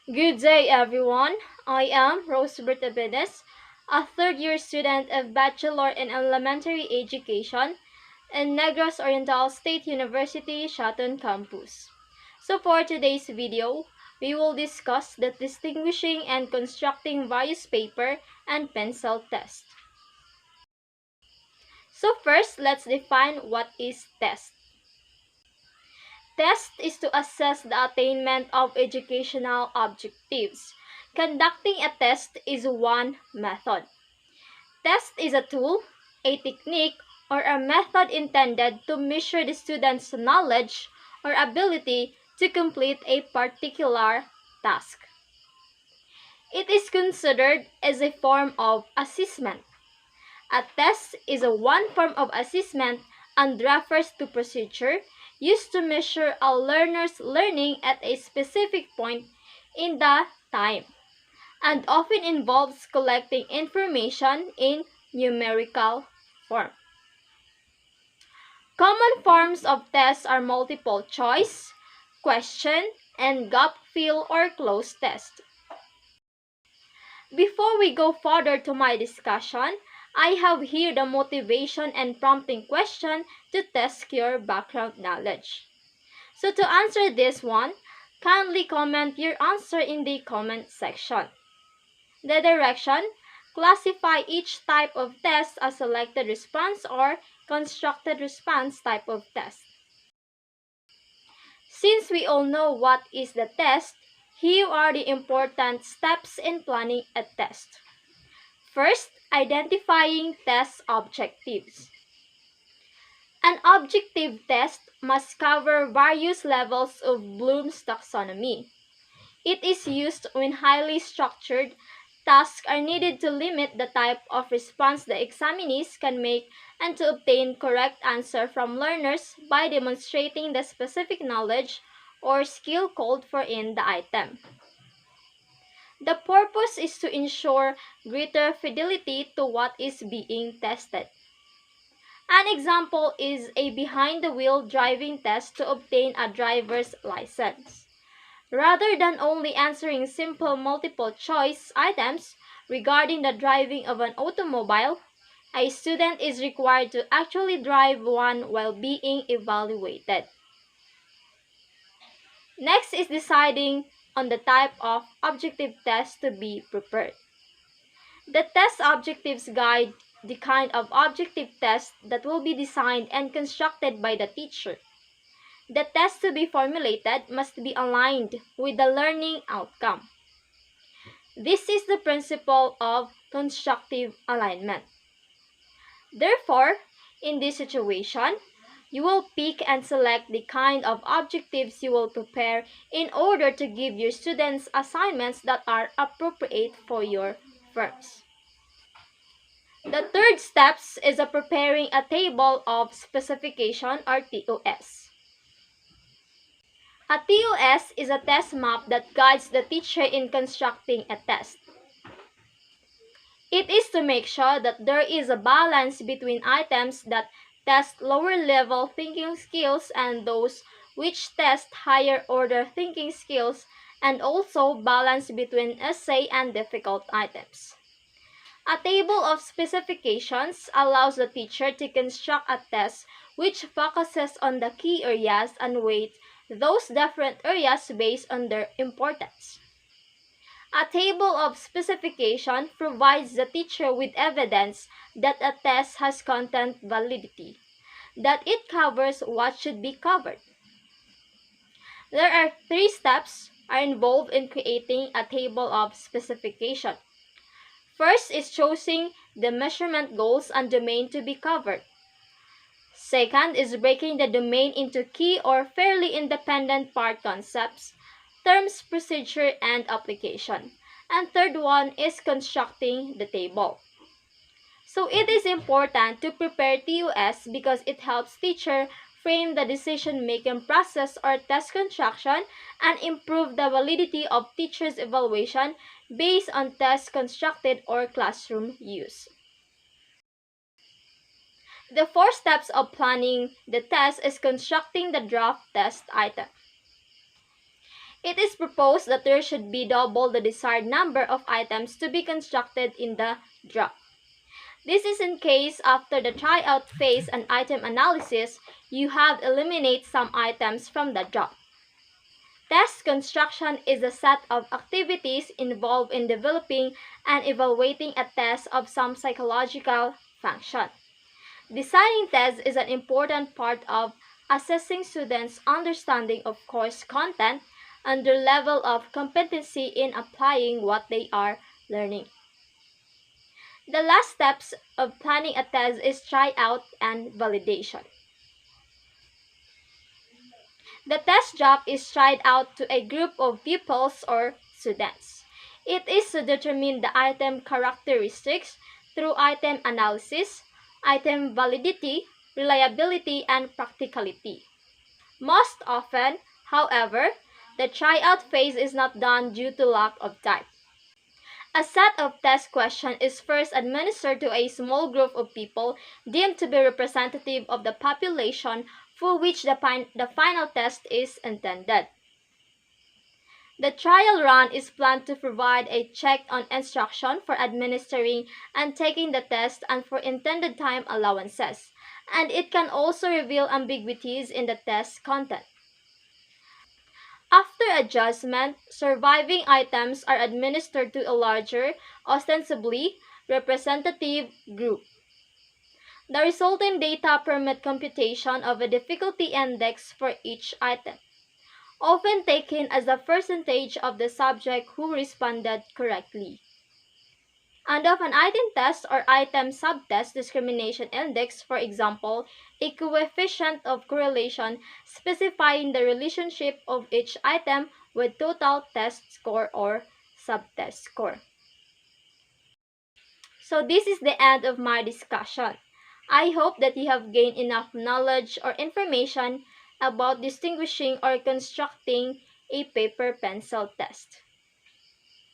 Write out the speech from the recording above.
Good day, everyone. I am Rose Bertabedes, a third-year student of Bachelor in Elementary Education in Negros Oriental State University, Shaton Campus. So for today's video, we will discuss the distinguishing and constructing various paper and pencil test. So first, let's define what is test. Test is to assess the attainment of educational objectives. Conducting a test is one method. Test is a tool, a technique, or a method intended to measure the student's knowledge or ability to complete a particular task. It is considered as a form of assessment. A test is a one form of assessment and refers to procedure used to measure a learner's learning at a specific point in the time and often involves collecting information in numerical form. Common forms of tests are multiple choice, question, and gap fill or cloze test. Before we go further to my discussion, I have here the motivation and prompting question to test your background knowledge. So to answer this one, kindly comment your answer in the comment section. The direction: classify each type of test as selected response or constructed response type of test. Since we all know what is the test, here are the important steps in planning a test. First, identifying test objectives. An objective test must cover various levels of Bloom's taxonomy. It is used when highly structured tasks are needed to limit the type of response the examinees can make and to obtain correct answer from learners by demonstrating the specific knowledge or skill called for in the item. The purpose is to ensure greater fidelity to what is being tested. An example is a behind-the-wheel driving test to obtain a driver's license. Rather than only answering simple multiple-choice items regarding the driving of an automobile, a student is required to actually drive one while being evaluated. Next is deciding on the type of objective test to be prepared. The test objectives guide the kind of objective test that will be designed and constructed by the teacher. The test to be formulated must be aligned with the learning outcome. This is the principle of constructive alignment. Therefore, in this situation, you will pick and select the kind of objectives you will prepare in order to give your students assignments that are appropriate for your firms. The third step is preparing a table of specification or TOS. A TOS is a test map that guides the teacher in constructing a test. It is to make sure that there is a balance between items that test lower level thinking skills and those which test higher order thinking skills, and also balance between essay and difficult items. A table of specifications allows the teacher to construct a test which focuses on the key areas and weights those different areas based on their importance. A table of specification provides the teacher with evidence that a test has content validity, that it covers what should be covered. There are 3 steps are involved in creating a table of specification. First is choosing the measurement goals and domain to be covered. Second is breaking the domain into key or fairly independent part concepts, terms, procedure, and application. And third one is constructing the table. So it is important to prepare TOS because it helps teacher frame the decision-making process or test construction and improve the validity of teacher's evaluation based on tests constructed or classroom use. The 4 steps of planning the test is constructing the draft test item. It is proposed that there should be double the desired number of items to be constructed in the draft. This is in case after the tryout phase and item analysis, you have eliminated some items from the draft. Test construction is a set of activities involved in developing and evaluating a test of some psychological function. Designing tests is an important part of assessing students' understanding of course content and their level of competency in applying what they are learning. The last steps of planning a test is tryout and validation. The test draft is tried out to a group of pupils or students. It is to determine the item characteristics through item analysis, item validity, reliability, and practicality. Most often, however, the tryout phase is not done due to lack of time. A set of test questions is first administered to a small group of people deemed to be representative of the population for which the final test is intended. The trial run is planned to provide a check on instruction for administering and taking the test and for intended time allowances, and it can also reveal ambiguities in the test content. After adjustment, surviving items are administered to a larger, ostensibly representative group. The resulting data permit computation of a difficulty index for each item, often taken as a percentage of the subject who responded correctly, and of an item test or item subtest discrimination index, for example, a coefficient of correlation specifying the relationship of each item with total test score or subtest score. So this is the end of my discussion. I hope that you have gained enough knowledge or information about distinguishing or constructing a paper pencil test.